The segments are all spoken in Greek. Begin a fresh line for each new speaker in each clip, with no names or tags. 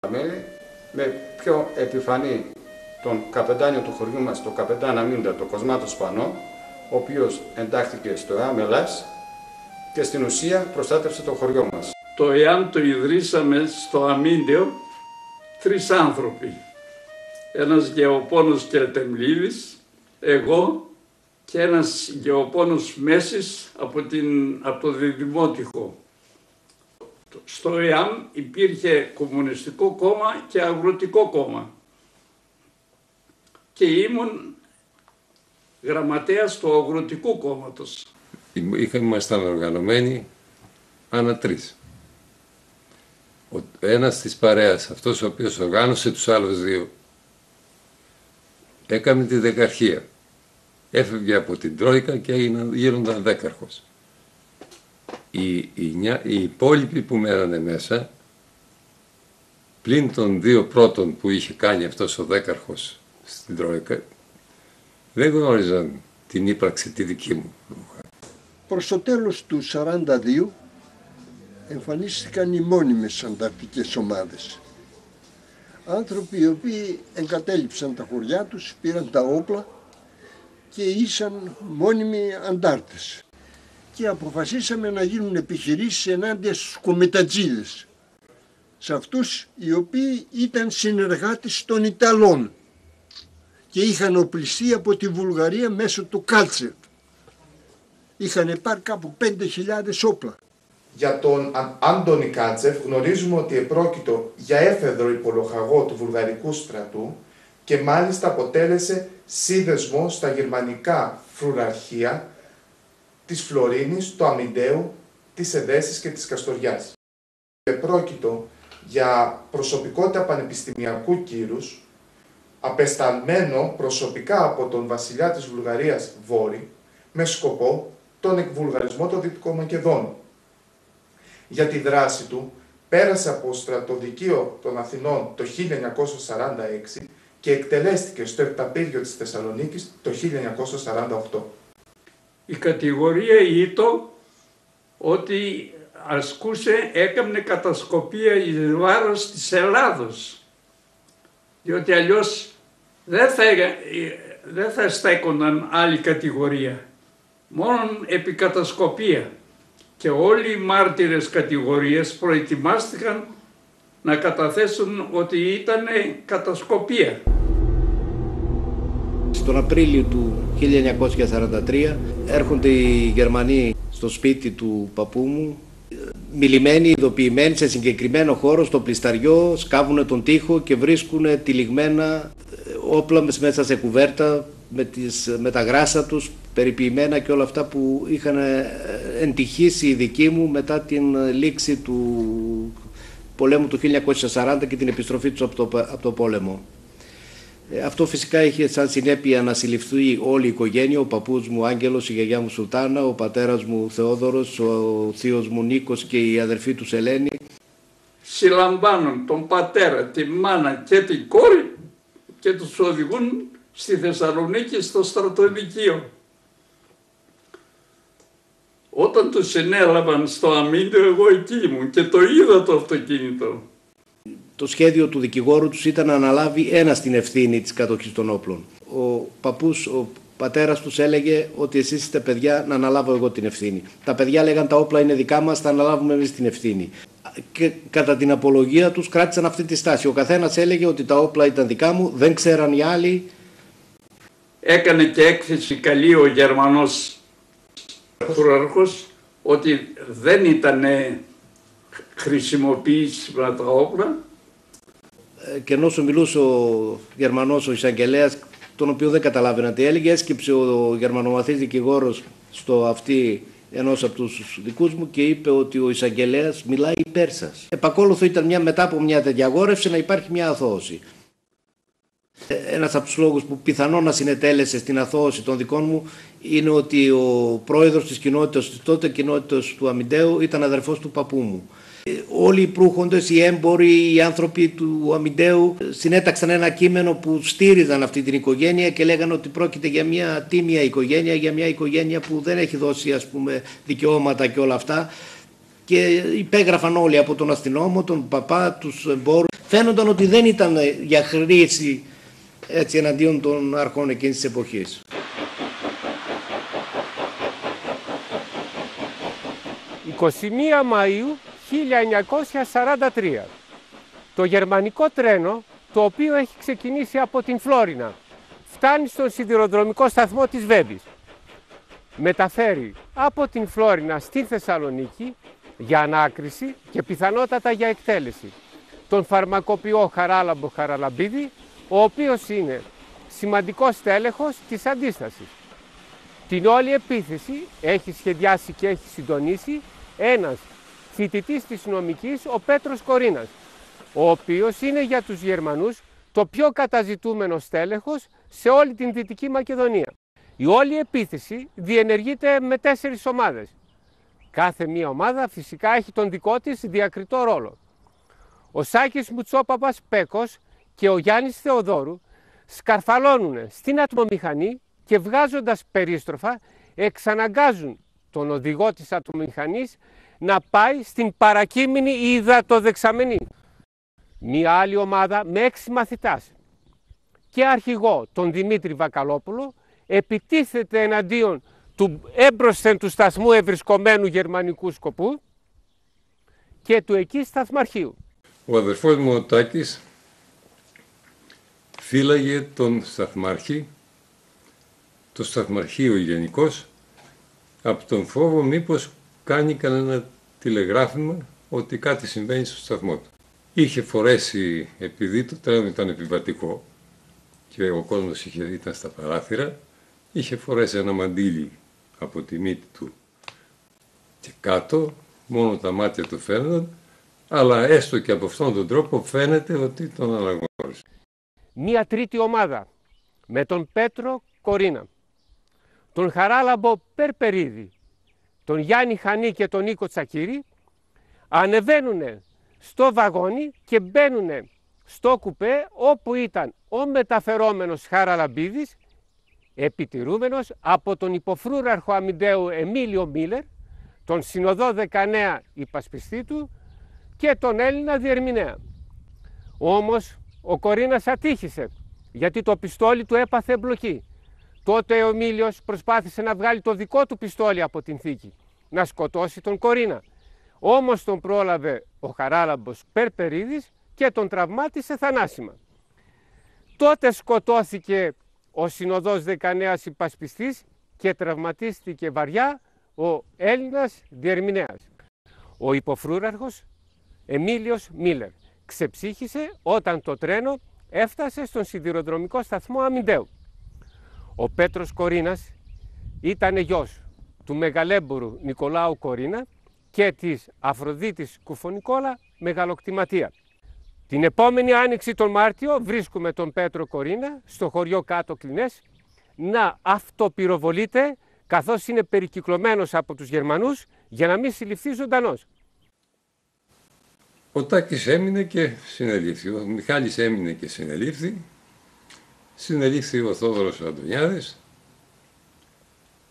Με πιο επιφανή τον καπετάνιο του χωριού μας, τον καπετάν Αμίντα, τον Κοσμάτο Σπανό, ο οποίος εντάχθηκε στο ΕΑΜ Ελλάς και στην ουσία προστάτευσε το χωριό μας.
Το ΕΑΜ το ιδρύσαμε στο Αμίντεο 3 άνθρωποι. Ένας γεωπόνος Κελτεμλίδης, εγώ και ένας γεωπόνος Μέσης από το Δημότυχο. Στο ΕΑΜ υπήρχε Κομμουνιστικό Κόμμα και Αγροτικό Κόμμα και ήμουν γραμματέας του Αγροτικού Κόμματος.
Ήμασταν οργανωμένοι ανά 3. Ο ένας της παρέας, αυτός ο οποίος οργάνωσε τους άλλους 2, έκανε τη δεκαρχία. Έφευγε από την Τρόικα και γίνονταν δέκαρχος. Οι υπόλοιποι που μένανε μέσα, πλην των 2 πρώτων που είχε κάνει αυτός ο δέκαρχος στην Τρόικα, δεν γνώριζαν την ύπαρξη τη δική μου.
Προς το τέλος του 1942 εμφανίστηκαν οι μόνιμες ανταρτικές ομάδες. Άνθρωποι οι οποίοι εγκατέλειψαν τα χωριά τους, πήραν τα όπλα και ήσαν μόνιμοι αντάρτες. Και αποφασίσαμε να γίνουν επιχειρήσεις ενάντια στους κομιτατζίδες, σε αυτούς οι οποίοι ήταν συνεργάτες των Ιταλών και είχαν οπλιστεί από τη Βουλγαρία μέσω του Κάλτσερ. Είχαν πάρει κάπου 5.000 όπλα.
Για τον Άντωνη Κάτσεφ γνωρίζουμε ότι επρόκειτο για έφεδρο υπολοχαγό του βουλγαρικού στρατού και μάλιστα αποτέλεσε σύνδεσμο στα γερμανικά φρουραρχία της Φλωρίνης, του Αμιντέου, της Εδέσης και της Καστοριάς. Επρόκειτο για προσωπικότητα πανεπιστημιακού κύρους, απεσταλμένο προσωπικά από τον βασιλιά της Βουλγαρίας Βόρη, με σκοπό τον εκβουλγαρισμό των Δυτικομακεδόνων. Για τη δράση του πέρασε από στρατοδικείο των Αθηνών το 1946 και εκτελέστηκε στο Επταπύργιο της Θεσσαλονίκης το 1948.
Η κατηγορία ήτο ότι έκανε κατασκοπία εις βάρος της Ελλάδος, διότι αλλιώς δεν θα στέκονταν άλλη κατηγορία, μόνο επί κατασκοπία. Και όλοι οι μάρτυρες κατηγορίες προετοιμάστηκαν να καταθέσουν ότι ήταν κατασκοπία.
Στον Απρίλιο του 1943 έρχονται οι Γερμανοί στο σπίτι του παππού μου, μιλημένοι, ειδοποιημένοι σε συγκεκριμένο χώρο, στο πλισταριό, σκάβουν τον τοίχο και βρίσκουν τυλιγμένα όπλα μέσα σε κουβέρτα με τα γράσα τους, περιποιημένα και όλα αυτά που είχαν εντυχήσει οι δικοί μου μετά την λήξη του πολέμου του 1940 και την επιστροφή τους από το πόλεμο. Αυτό φυσικά είχε σαν συνέπεια να συλληφθεί όλη η οικογένεια, ο παππούς μου Άγγελος, η γιαγιά μου Σουλτάνα, ο πατέρας μου Θεόδωρος, ο θείος μου Νίκος και η αδερφή του Ελένη.
Συλλαμβάνουν τον πατέρα, τη μάνα και την κόρη και τους οδηγούν στη Θεσσαλονίκη στο στρατοδικείο. Όταν τους συνέλαβαν στο Αμίντεο, εγώ εκεί ήμουν και το είδα το αυτοκίνητο.
Το σχέδιο του δικηγόρου τους ήταν να αναλάβει ένας την ευθύνη της κατοχής των όπλων. Ο πατέρας τους έλεγε ότι εσείς είστε παιδιά, να αναλάβω εγώ την ευθύνη. Τα παιδιά λέγαν τα όπλα είναι δικά μας, θα αναλάβουμε εμείς την ευθύνη. Και κατά την απολογία τους κράτησαν αυτή τη στάση. Ο καθένας έλεγε ότι τα όπλα ήταν δικά μου, δεν ξέραν οι άλλοι.
Έκανε και έκθεση καλή ο Γερμανός φρουράρχος ότι δεν ήταν χρησιμοποιήσιμα τα όπλα.
Και ενώ σου μιλούσε ο Γερμανός, ο εισαγγελέας, τον οποίο δεν καταλάβαινα τι έλεγε, έσκυψε ο γερμανομαθής δικηγόρος στο αυτί ενός από τους δικούς μου και είπε ότι ο εισαγγελέας μιλάει υπέρ σας. Επακόλουθο ήταν μετά από μια τέτοια αγόρευση να υπάρχει μια αθώωση. Ένας από τους λόγους που πιθανόν να συνετέλεσε στην αθώωση των δικών μου είναι ότι ο πρόεδρος της κοινότητας, της τότε κοινότητας του Αμιντέου, ήταν αδερφός του παππού μου. Όλοι οι προύχοντες, οι έμποροι, οι άνθρωποι του Αμιντέου συνέταξαν ένα κείμενο που στήριζαν αυτή την οικογένεια και λέγανε ότι πρόκειται για μια τίμια οικογένεια, για μια οικογένεια που δεν έχει δώσει, ας πούμε, δικαιώματα και όλα αυτά. και υπέγραφαν όλοι από τον αστυνόμο, τον παπά, τους εμπόρους. Φαίνονταν ότι δεν ήταν για χρήση έτσι εναντίον των αρχών εκείνης της εποχής.
«21 Μαΐου 1943. Το γερμανικό τρένο, το οποίο έχει ξεκινήσει από την Φλόρινα, φτάνει στον σιδηροδρομικό σταθμό της Βέμπης. Μεταφέρει από την Φλόρινα στη Θεσσαλονίκη για ανάκριση και πιθανότατα για εκτέλεση τον φαρμακοποιό Χαράλαμπο Χαραλαμπίδη, ο οποίος είναι σημαντικός τέλεχος της αντίστασης. Την όλη επίθεση έχει σχεδιάσει και έχει συντονίσει ένας φοιτητής της νομικής, ο Πέτρος Κορίνας, ο οποίος είναι για τους Γερμανούς το πιο καταζητούμενο στέλεχος σε όλη την Δυτική Μακεδονία. Η όλη επίθεση διενεργείται με 4 ομάδες. Κάθε μία ομάδα φυσικά έχει τον δικό της διακριτό ρόλο. Ο Σάκης Μουτσόπαπας Πέκος και ο Γιάννης Θεοδόρου σκαρφαλώνουν στην ατμομηχανή και βγάζοντας περίστροφα εξαναγκάζουν τον οδηγό της ατμομηχανής να πάει στην παρακείμενη υδατοδεξαμενή. Μία άλλη ομάδα με 6 μαθητάς και αρχηγό τον Δημήτρη Βακαλόπουλο επιτίθεται εναντίον του έμπροσθεν του σταθμού ευρισκομένου γερμανικού σκοπού και του εκεί σταθμαρχείου.
Ο αδερφός μου ο Τάκης φύλαγε τον σταθμάρχη, το σταθμαρχείο γενικώς, από τον φόβο μήπως κάνει κανένα τηλεγράφημα ότι κάτι συμβαίνει στο σταθμό του. Είχε φορέσει, επειδή το τρένο ήταν επιβατικό και ο κόσμος ήταν στα παράθυρα, είχε φορέσει ένα μαντίλι από τη μύτη του και κάτω, μόνο τα μάτια του φαίνονταν, αλλά έστω και από αυτόν τον τρόπο φαίνεται ότι τον αναγνώρισε.
Μία τρίτη ομάδα με τον Πέτρο Κορίνα, τον Χαράλαμπο Περπερίδη, τον Γιάννη Χανή και τον Νίκο Τσακύρη ανεβαίνουν στο βαγόνι και μπαίνουν στο κουπέ όπου ήταν ο μεταφερόμενος Χαραλαμπίδης, επιτηρούμενος από τον υποφρούραρχο αμυντέου Εμίλιο Μίλερ, τον συνοδό 19 υπασπιστή του και τον Έλληνα διερμηνέα. Όμως ο Κορίνας ατύχησε γιατί το πιστόλι του έπαθε εμπλοκή. Τότε ο Μίλιος προσπάθησε να βγάλει το δικό του πιστόλι από την θήκη, να σκοτώσει τον Κορίνα. Όμως τον πρόλαβε ο Χαράλαμπος Περπερίδης και τον τραυμάτισε θανάσιμα. Τότε σκοτώθηκε ο συνοδός 19 υπασπιστής και τραυματίστηκε βαριά ο Έλληνας διερμηνέας. Ο υποφρούραρχος Εμίλιος Μίλερ ξεψύχησε όταν το τρένο έφτασε στον σιδηροδρομικό σταθμό Αμυντέου. Ο Πέτρος Κορίνας ήταν γιος του μεγαλέμπορου Νικολάου Κορίνα και της Αφροδίτης Κουφονικόλα μεγαλοκτηματία. Την επόμενη άνοιξη τον Μάρτιο βρίσκουμε τον Πέτρο Κορίνα στο χωριό Κάτω Κλινές να αυτοπυροβολείται καθώς είναι περικυκλωμένος από τους Γερμανούς για να μην συλληφθεί ζωντανός.
Ο Τάκης έμεινε και συνελήφθη, ο Μιχάλης έμεινε και συνελήφθη, συνελήφθη ο Θόδωρος Αντωνιάδης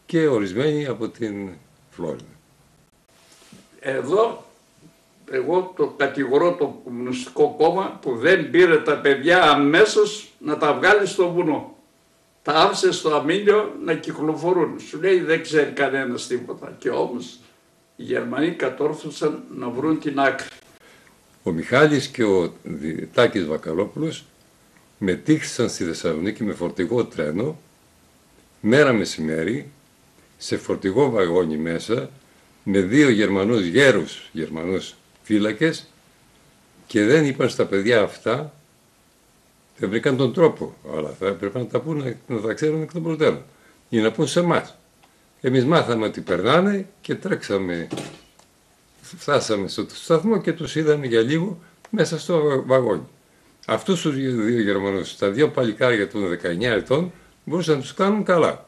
και ορισμένοι από την Φλόρινα.
Εδώ εγώ το κατηγορώ το Κομμουνιστικό Κόμμα που δεν πήρε τα παιδιά αμέσως να τα βγάλει στο βουνό. Τα άφησε στο αμήλιο να κυκλοφορούν. Σου λέει δεν ξέρει κανένας τίποτα. Και όμως οι Γερμανοί κατόρθωσαν να βρουν την άκρη.
Ο Μιχάλης και ο Τάκης Βακαλόπουλος μετήχθησαν στη Θεσσαλονίκη με φορτηγό τρένο, μέρα μεσημέρι, σε φορτηγό βαγόνι μέσα, με 2 Γερμανούς γέρους Γερμανούς φύλακες και δεν είπαν στα παιδιά αυτά, δεν βρήκαν τον τρόπο, αλλά θα έπρεπε να τα πούνε, να τα ξέρουν εκ των προτέρων, για να πούν σε εμάς. Εμείς μάθαμε ότι περνάνε και τρέξαμε, φτάσαμε στο σταθμό και τους είδαμε για λίγο μέσα στο βαγόνι. Αυτούς τους 2 Γερμανούς, τα 2 παλικάρια των 19 ετών, μπορούσαν να τους κάνουν καλά.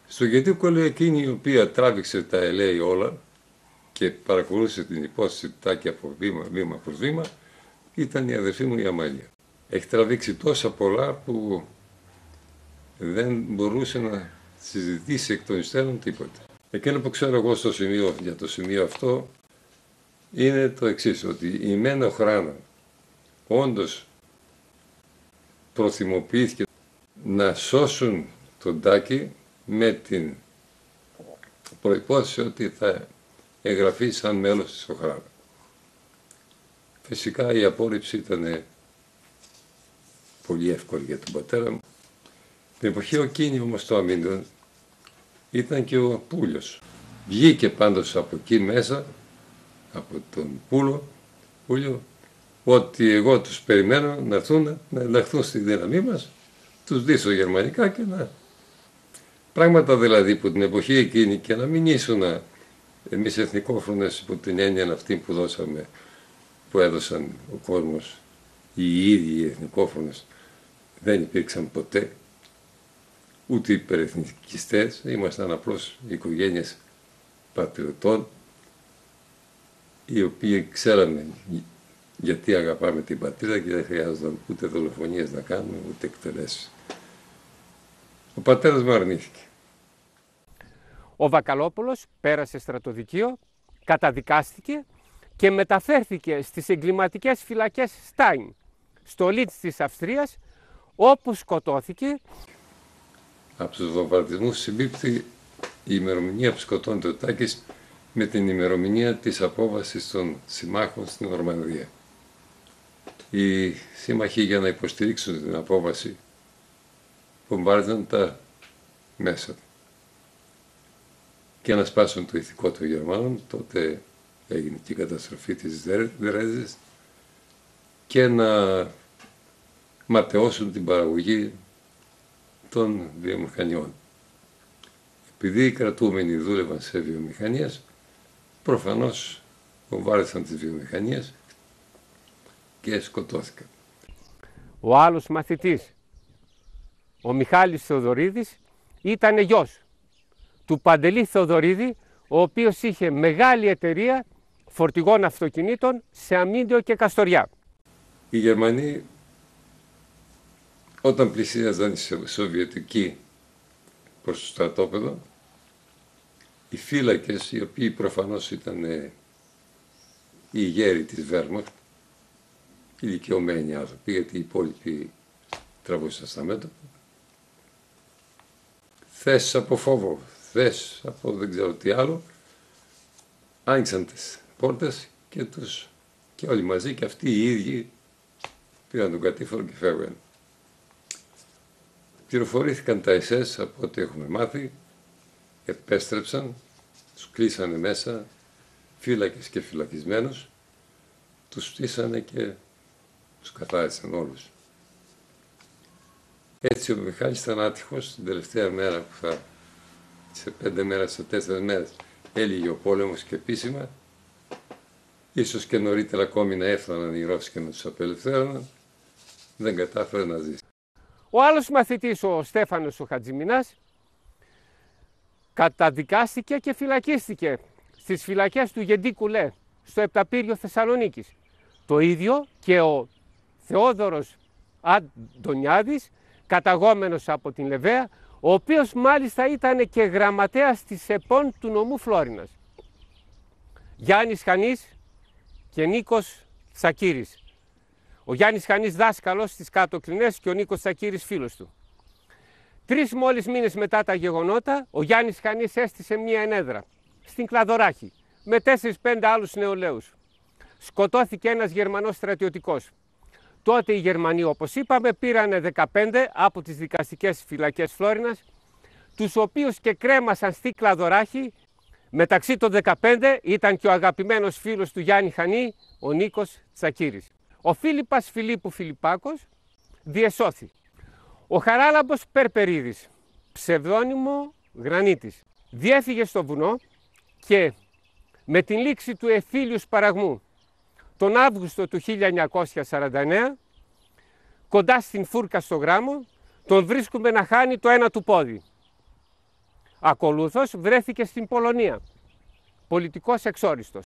Στο Γεντίκολο εκείνη η οποία τράβηξε τα ελέη όλα και παρακολούθησε την υπόθεση του Τάκη από βήμα προς βήμα, ήταν η αδερφή μου η Αμάλια. Έχει τραβήξει τόσα πολλά που δεν μπορούσε να συζητήσει εκ των υστέρων τίποτα. Εκείνο που ξέρω εγώ για το σημείο αυτό είναι το εξής, ότι η Μένο Χράνα όντως προθυμοποιήθηκε να σώσουν τον Τάκη με την προϋπόθεση ότι θα εγγραφεί σαν μέλος της Οχράνα. Φυσικά η απόρριψη ήταν πολύ εύκολη για τον πατέρα μου. Την εποχή εκείνη όμως το αμύντων ήταν και ο Πούλιος. Βγήκε πάντως από εκεί μέσα, από τον Πούλιο, ότι εγώ τους περιμένω να έρθουν, να ενταχθούν στη δύναμή μας, τους δείσω γερμανικά και να... Πράγματα δηλαδή που την εποχή εκείνη και να μην ήσουν εμείς εθνικόφρονες υπό την έννοια αυτή που δώσαμε, που έδωσαν ο κόσμος, οι ίδιοι οι εθνικόφρονες δεν υπήρξαν ποτέ, ούτε υπερεθνικιστές, ήμασταν απλώς οικογένειες πατριωτών, οι οποίοι ξέραμε γιατί αγαπάμε την πατρίδα και δεν χρειάζονταν ούτε δολοφονίες να κάνουμε, ούτε εκτελέσεις. Ο πατέρας μου αρνήθηκε.
Ο Βακαλόπουλος πέρασε στρατοδικείο, καταδικάστηκε και μεταφέρθηκε στις εγκληματικές φυλακές Στάιν, στο Λίτς της Αυστρίας, όπου σκοτώθηκε.
Από τους βομβαρδισμούς συμπίπτει η ημερομηνία που σκοτώνεται ο Τάκης με την ημερομηνία της απόβασης των συμμάχων στην Νορμανδία. Οι σύμμαχοι για να υποστηρίξουν την απόβαση βομβάρδιζαν τα μέσα και να σπάσουν το ηθικό των Γερμανών. Τότε έγινε και η καταστροφή της Δρέζης και να ματαιώσουν την παραγωγή των βιομηχανιών. Επειδή οι κρατούμενοι δούλευαν σε βιομηχανίες, προφανώς βομβάρδισαν τις βιομηχανίες και σκοτώθηκαν.
Ο άλλος μαθητής, ο Μιχάλης Θεοδωρίδης, ήταν γιος του Παντελή Θεοδωρίδη, ο οποίος είχε μεγάλη εταιρεία φορτηγών αυτοκινήτων σε Αμύντιο και Καστοριά.
Οι Γερμανοί, όταν πλησίαζαν οι Σοβιετικοί προς το στρατόπεδο, οι φύλακες, οι οποίοι προφανώς ήταν οι γέροι της Βέρμαχτ, ηλικιωμένοι άνθρωποι, γιατί οι υπόλοιποι τραβούσαν στα μέτωπα, θες από φόβο, θες από δεν ξέρω τι άλλο, άνοιξαν τις πόρτες και όλοι μαζί και αυτοί οι ίδιοι πήραν τον κατήφορο και φεύγαν. Πληροφορήθηκαν τα SS από ό,τι έχουμε μάθει, επέστρεψαν, τους κλείσανε μέσα, φύλακες και φυλακισμένους, τους στήσανε και τους καθάρισαν όλους. Έτσι ο Μιχάλης ήταν άτυχος την τελευταία μέρα που θα, σε 5 μέρες, σε 4 μέρες, έλυγε ο πόλεμος και επίσημα, ίσως και νωρίτερα ακόμη να έφταναν οι Ρώσοι και να τους απελευθέρωναν, δεν κατάφερε να ζήσει.
Ο άλλος μαθητής, ο Στέφανος ο Χατζημινάς, καταδικάστηκε και φυλακίστηκε στις φυλακές του Γεντή Κουλέ, στο Επταπύριο Θεσσαλονίκης. Το ίδιο και ο Θεόδωρος Αντωνιάδης, καταγόμενος από την Λεβαία, ο οποίος μάλιστα ήταν και γραμματέας της ΕΠΟΝ του νομού Φλόρινας. Γιάννης Χανής και Νίκος Τσακύρης. Ο Γιάννης Χανής δάσκαλος στις Κάτω Κλινές και ο Νίκος Τσακύρης φίλος του. 3 μόλις μήνες μετά τα γεγονότα, ο Γιάννης Χανής έστησε μία ενέδρα στην Κλαδωράχη με 4-5 άλλους νεολαίους. Σκοτώθηκε ένας Γερμανός στρατιωτικός. Τότε οι Γερμανοί, όπως είπαμε, πήρανε 15 από τις δικαστικές φυλακές Φλόρινας, τους οποίους και κρέμασαν στη Κλαδωράχη. Μεταξύ των 15 ήταν και ο αγαπημένος φίλος του Γιάννη Χανή, ο Νίκος Τσακύρης. Ο Φίλιππας Φιλίππου Φιλιππάκος διεσώθη. Ο Χαράλαμπος Περπερίδης, ψευδόνυμο Γρανίτης, διέφυγε στο βουνό και με την λήξη του εφήλιου σπαραγμού τον Αύγουστο του 1949, κοντά στην Φούρκα στο Γράμμο, τον βρίσκουμε να χάνει το ένα του πόδι. Ακολούθως βρέθηκε στην Πολωνία, πολιτικός εξόριστος.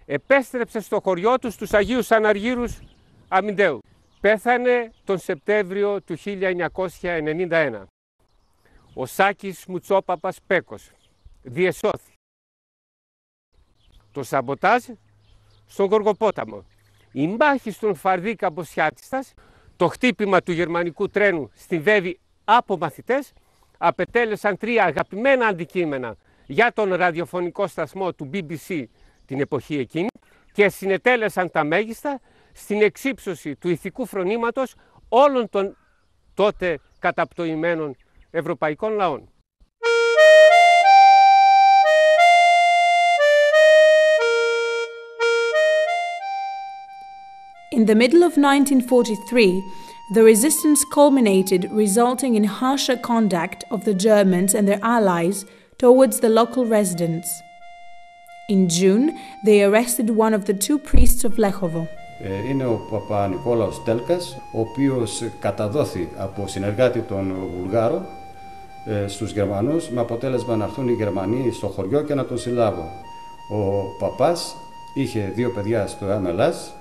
Επέστρεψε στο χωριό του στους Αγίους Αναργύρους Αμυντέου. Πέθανε τον Σεπτέμβριο του 1991. Ο Σάκης Μουτσόπαπας Πέκος διεσώθη. Το σαμποτάζ στον Γοργοπόταμο. Η μάχη στον Φαρδίκα Μποσιάτιστας, το χτύπημα του γερμανικού τρένου στην Βέβη από μαθητές, απετέλεσαν 3 αγαπημένα αντικείμενα για τον ραδιοφωνικό σταθμό του BBC την εποχή εκείνη και συνετέλεσαν τα μέγιστα στην εξύψωση του ηθικού φρονήματος όλων των τότε καταπτωημένων ευρωπαϊκών λαών.
In the middle of 1943, the resistance culminated, resulting in harsher conduct of the Germans and their allies towards the local residents. In June, they arrested one of the 2 priests of Lechovo.
Είναι ο Παπα-Νικόλαος Τέλκας, ο οποίος καταδόθη από συνεργάτη των Βουλγάρων στους Γερμανούς, με αποτέλεσμα να έρθουν οι Γερμανοί στο χωριό και να τον συλλάβουν. Ο παπάς είχε 2 παιδιά στο Αμελάς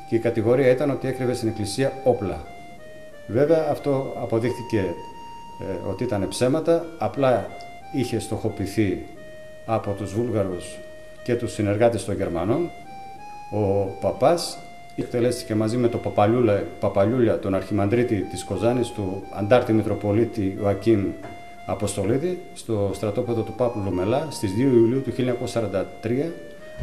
και η κατηγορία ήταν ότι έκρυβε στην εκκλησία όπλα. Βέβαια αυτό αποδείχθηκε ότι ήταν ψέματα, απλά είχε στοχοποιηθεί από τους Βούλγαρους και τους συνεργάτες των Γερμανών. Ο παπάς εκτελέστηκε μαζί με τον Παπαλιούλια, τον αρχιμανδρίτη της Κοζάνης, του αντάρτη Μητροπολίτη Ιωακίμ Αποστολίδη, στο στρατόπεδο του Πάπου Λουμελά στις 2 Ιουλίου του 1943,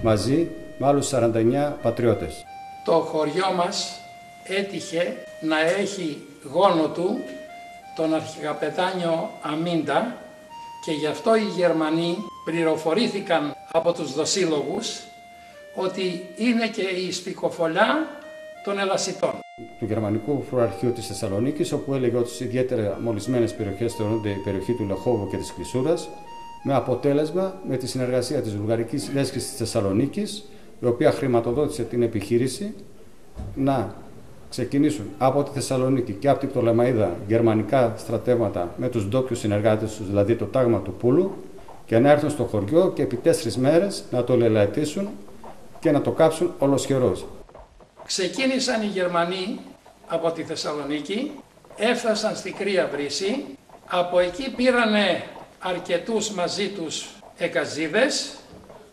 μαζί με άλλους 49 πατριώτες.
Το χωριό μας έτυχε να έχει γόνο του τον αρχικαπετάνιο Αμίντα και γι' αυτό οι Γερμανοί πληροφορήθηκαν από τους δοσύλλογους ότι είναι και η σπικοφολιά των Ελασιτών.
Του Γερμανικού Φρουραρχείου της Θεσσαλονίκης, όπου έλεγε ότι σε ιδιαίτερα μολυσμένες περιοχές θεωρούνται η περιοχή του Λεχόβου και της Κλεισούρας, με αποτέλεσμα με τη συνεργασία της Βουλγαρικής Λέσχης της Θεσσαλονίκης, η οποία χρηματοδότησε την επιχείρηση, να ξεκινήσουν από τη Θεσσαλονίκη και από την Πτολεμαΐδα γερμανικά στρατεύματα με τους ντόπιους συνεργάτες τους, δηλαδή το τάγμα του Πούλου, και να έρθουν στο χωριό και επί 4 μέρες να το λελαετήσουν και να το κάψουν ολοσχερός.
Ξεκίνησαν οι Γερμανοί από τη Θεσσαλονίκη, έφτασαν στη Κρύα Βρύση, από εκεί πήρανε αρκετούς μαζί τους εκαζίδες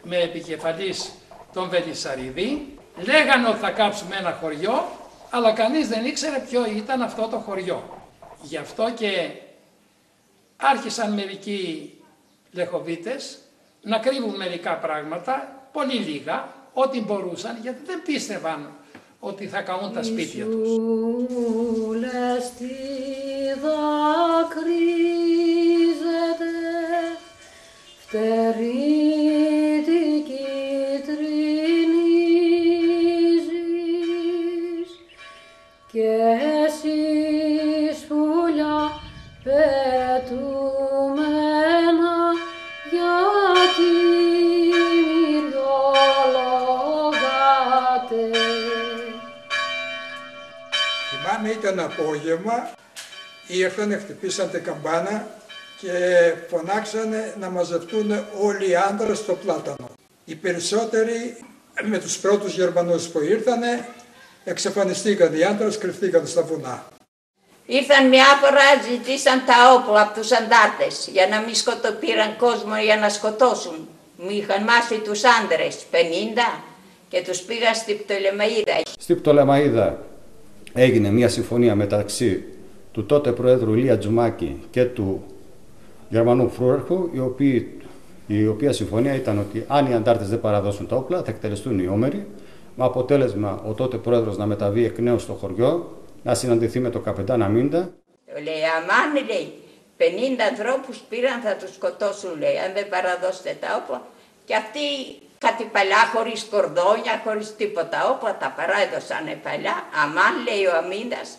με επικεφαλής τον Βελισσαρίδη, λέγανε ότι θα κάψουμε ένα χωριό, αλλά κανείς δεν ήξερε ποιο ήταν αυτό το χωριό. Γι' αυτό και άρχισαν μερικοί Λεχοβίτες να κρύβουν μερικά πράγματα, πολύ λίγα, ό,τι μπορούσαν, γιατί δεν πίστευαν ότι θα καούν τα σπίτια τους.
Και εσείς πουλιά πετούμενα, γιατί μυριολογάτε.
Θυμάμαι ήταν απόγευμα, ήρθανε, χτυπήσαν την καμπάνα και φωνάξανε να μαζευτούν όλοι οι άντρες στο Πλάτανο. Οι περισσότεροι με τους πρώτους Γερμανούς που ήρθανε εξαφανιστήκαν, οι άντρες κρυφτήκαν στα βουνά.
Ήρθαν μια φορά, ζητήσαν τα όπλα από τους αντάρτες για να μην πήραν κόσμο για να σκοτώσουν. Μου είχαν μάθει τους άντρες, 50, και τους πήγαν στη Πτολεμαΐδα. Στη
Πτολεμαΐδα έγινε μια συμφωνία μεταξύ του τότε Προέδρου Ηλία Τζουμάκη και του Γερμανού Φρούραρχου, η οποία συμφωνία ήταν ότι αν οι αντάρτες δεν παραδώσουν τα όπλα θα εκτελεστούν οι όμεροι, με αποτέλεσμα ο τότε πρόεδρος να μεταβεί εκ νέου στο χωριό, να συναντηθεί με τον καπετάν Αμίντα.
Λέει, αμάν, λέει, 50 ανθρώπους πήραν, θα τους σκοτώσουν, λέει, αν δεν παραδώσετε τα όπλα. Και αυτοί κάτι παλιά, χωρίς κορδόνια, χωρίς τίποτα όπλα, τα παράδωσαν παλιά. Αμάν, λέει ο Αμίντας,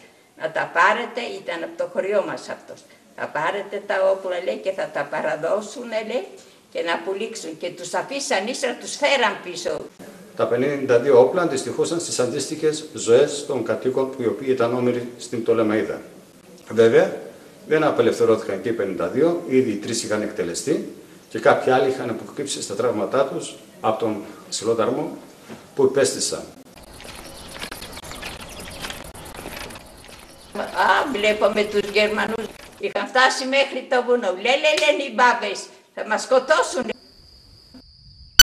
να τα πάρετε, ήταν από το χωριό μας αυτός. Θα πάρετε τα όπλα, λέει, και θα τα παραδώσουν, λέει, και να πουλήξουν. Και τους αφήσαν ύστερα, τους φέραν πίσω.
Τα 52 όπλα αντιστοιχούσαν στις αντίστοιχες ζωές των κατοίκων που οι οποίοι ήταν όμηροι στην Πτολεμαΐδα. Βέβαια, δεν απελευθερώθηκαν και οι 52, ήδη οι 3 είχαν εκτελεστεί και κάποιοι άλλοι είχαν αποκρύψει στα τραύματά τους από τον ξυλόδαρμο που υπέστησαν.
Βλέπαμε τους Γερμανούς, είχαν φτάσει μέχρι το βουνό. Λένε οι μπάβες, θα μας σκοτώσουν.